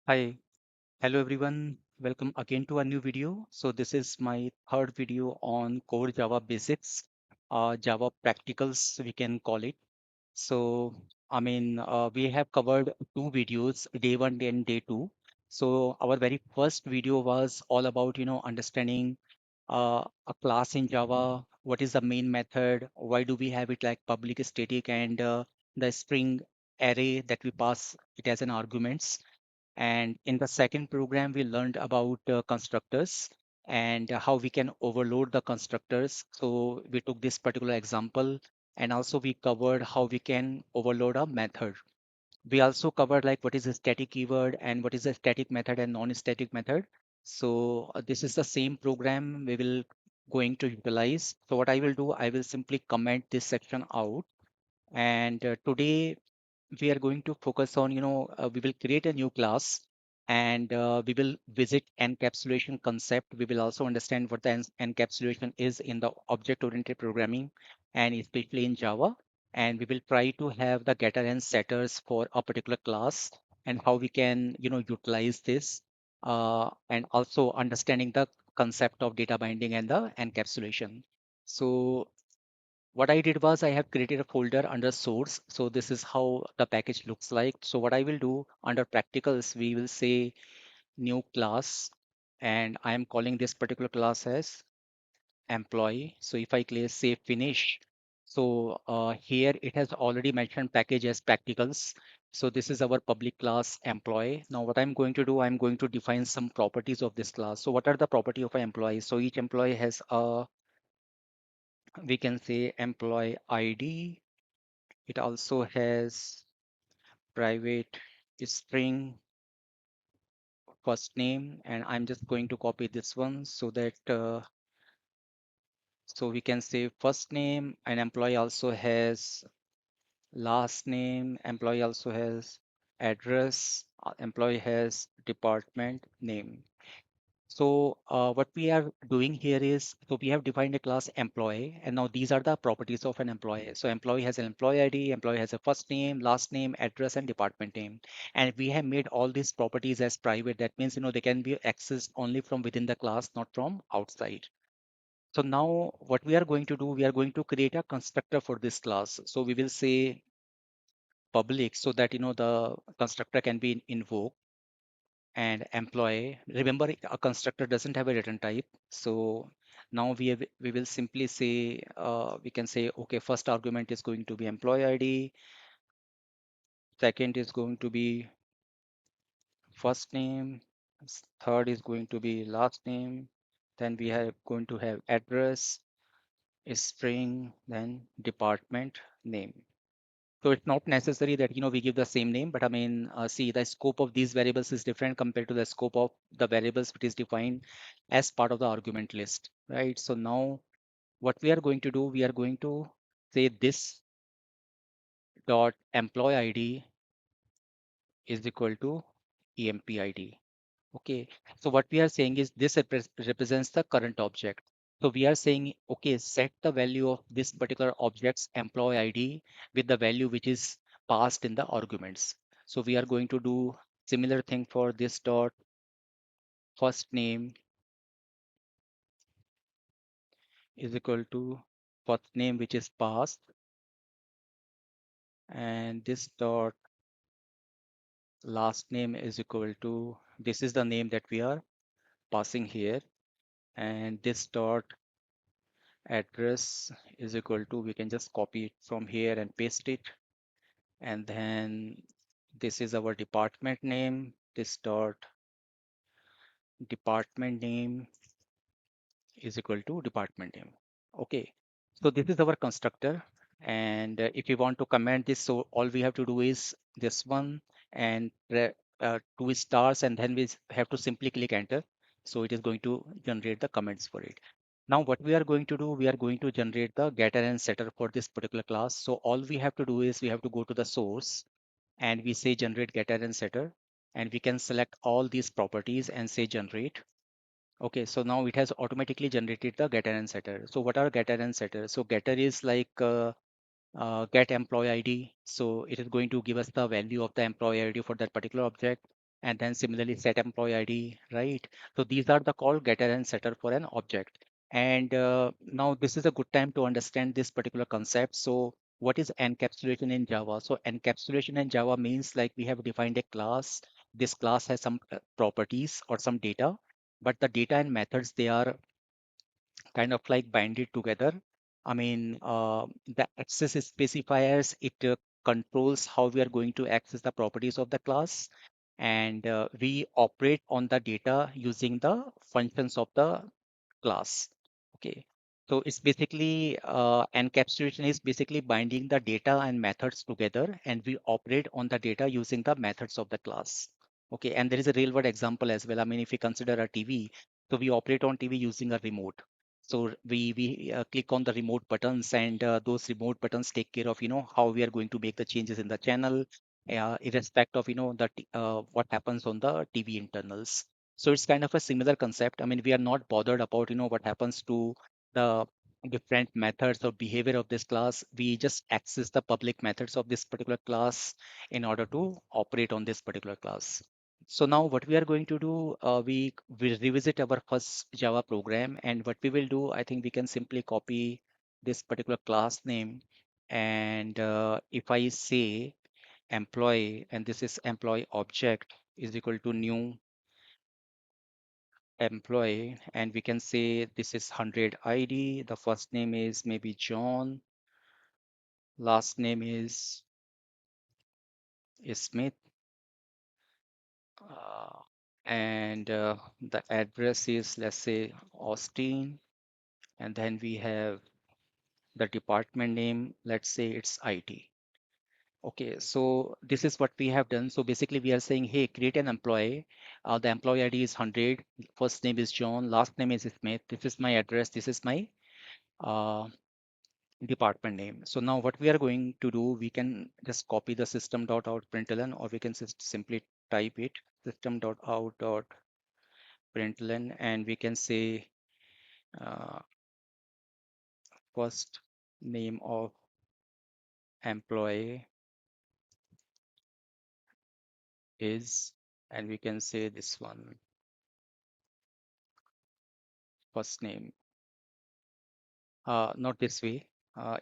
Hi, hello everyone. Welcome again to a new video. So this is my third video on core Java basics, Java practicals, we can call it. So, we have covered two videos, day one and day two. So our very first video was all about, understanding a class in Java. What is the main method? Why do we have it like public static and the string array that we pass it as an arguments? And in the second program, we learned about constructors and how we can overload the constructors. So we took this particular example, and also we covered how we can overload a method. We also covered like what is a static keyword and what is a static method and non-static method. So this is the same program we will going to utilize. So what I will do, I will simply comment this section out. And today we are going to focus on, we will create a new class and we will visit encapsulation concept. We will also understand what the encapsulation is in the object-oriented programming and especially in Java. And we will try to have the getter and setters for a particular class and how we can, utilize this and also understanding the concept of data binding and the encapsulation. So what I did was I have created a folder under source. So this is how the package looks like. So what I will do under practicals, we will say new class, and I am calling this particular class as employee. So if I click say finish, so here it has already mentioned package as practicals. So this is our public class employee. Now what I'm going to do, I'm going to define some properties of this class. So what are the property of an employee? So each employee has a, we can say employee ID. It also has private string first name, and I'm just going to copy this one so that so we can say first name. An employee also has last name. Employee also has address. Employee has department name. So what we are doing here is, so we have defined a class employee, and now these are the properties of an employee. So employee has an employee ID, employee has a first name, last name, address, and department name. And we have made all these properties as private. That means, they can be accessed only from within the class, not from outside. So now what we are going to do, we are going to create a constructor for this class. So we will say public so that, the constructor can be invoked and employee. Remember, a constructor doesn't have a return type. So now we will simply say, we can say, okay, first argument is going to be employee ID. Second is going to be first name. Third is going to be last name. Then we are going to have address, string, then department name. So it's not necessary that we give the same name, but see, the scope of these variables is different compared to the scope of the variables which is defined as part of the argument list, right? So now what we are going to do, we are going to say this dot employee ID is equal to emp ID. Okay, so what we are saying is this represents the current object. So we are saying, okay, set the value of this particular object's employee ID with the value which is passed in the arguments. So we are going to do similar thing for this dot first name is equal to first name which is passed, and this dot last name is equal to, this is the name that we are passing here, and this dot address is equal to, we can just copy it from here and paste it, and then this is our department name. This dot department name is equal to department name. Okay, so this is our constructor, and if you want to comment this, so all we have to do is this one and two stars, and then we have to simply click enter. So it is going to generate the comments for it. Now what we are going to do, we are going to generate the getter and setter for this particular class. So all we have to do is we have to go to the source and we say generate getter and setter, and we can select all these properties and say generate. Okay, so now it has automatically generated the getter and setter. So what are getter and setter? So getter is like get employee ID. So it is going to give us the value of the employee ID for that particular object. and then similarly set employee ID, right? So these are the called getter and setter for an object. And now this is a good time to understand this particular concept. So what is encapsulation in Java? So encapsulation in Java means like we have defined a class. This class has some properties or some data, but the data and methods, they are kind of like binded together. I mean, the access specifiers, it controls how we are going to access the properties of the class. And we operate on the data using the functions of the class. Okay. So it's basically encapsulation is basically binding the data and methods together, and we operate on the data using the methods of the class. Okay. And there is a real world example as well. I mean, if we consider a TV, so we operate on TV using a remote. So we click on the remote buttons, and those remote buttons take care of how we are going to make the changes in the channel, irrespective of what happens on the TV internals. So it's kind of a similar concept. I mean, we are not bothered about what happens to the different methods or behavior of this class. We just access the public methods of this particular class in order to operate on this particular class. So now what we are going to do, we will revisit our first Java program, and what we will do, I think we can simply copy this particular class name. And if I say employee, and this is employee object is equal to new employee, and we can say this is 100 ID. The first name is maybe John, last name is Smith, uh, and the address is, let's say, Austin, and then we have the department name, let's say it's IT. Okay, so this is what we have done. So basically we are saying, hey, create an employee. The employee ID is 100. First name is John. Last name is Smith. This is my address. This is my uh, department name. So now what we are going to do, we can just copy the system.out.println, or we can just simply type it system.out.println, and we can say uh, first name of employee is, and we can say this one, first name. Not this way.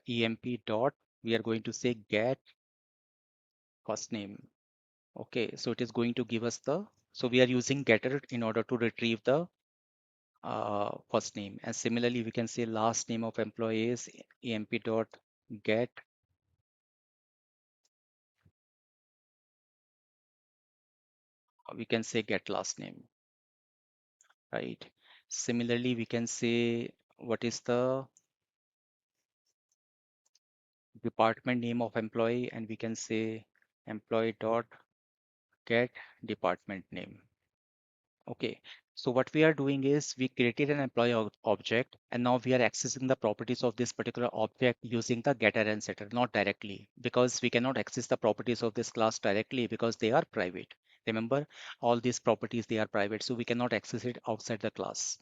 Emp dot, we are going to say get first name. Okay, so it is going to give us the, so we are using getter in order to retrieve the first name. And similarly, we can say last name of employee is emp dot get, we can say get last name, right? Similarly, we can say what is the department name of employee, and we can say employee dot get department name. Okay, so what we are doing is we created an employee object, and now we are accessing the properties of this particular object using the getter and setter, not directly, because we cannot access the properties of this class directly because they are private. Remember, all these properties, they are private, so we cannot access it outside the class.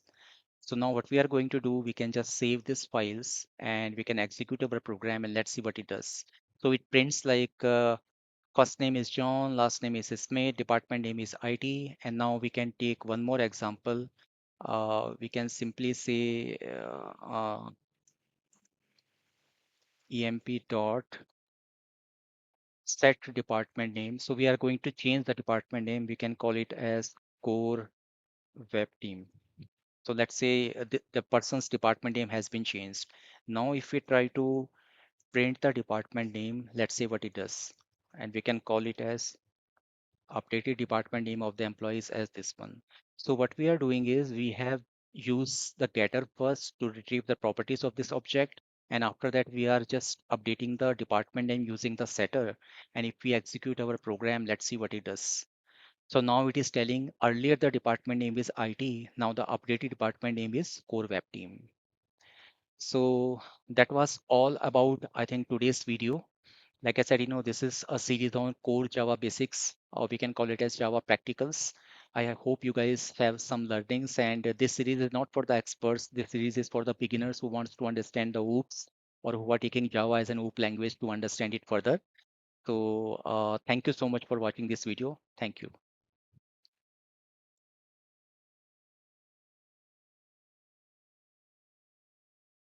So now what we are going to do, we can just save these files and we can execute our program, and let's see what it does. So it prints like first name is John, last name is Smith, department name is IT. And now we can take one more example. We can simply say emp dot set department name. So we are going to change the department name. We can call it as core web team. So let's say the person's department name has been changed. Now if we try to print the department name, let's see what it does. And we can call it as updated department name of the employees as this one. So what we are doing is we have used the getter first to retrieve the properties of this object. And after that, we are just updating the department name using the setter. And if we execute our program, let's see what it does. So now it is telling earlier the department name is IT. Now the updated department name is core web team. So that was all about, I think, today's video. Like I said, this is a series on core Java basics, or we can call it as Java practicals. I hope you guys have some learnings, and this series is not for the experts. This series is for the beginners who wants to understand the OOPs, or who are taking Java as an OOP language to understand it further. So thank you so much for watching this video. Thank you.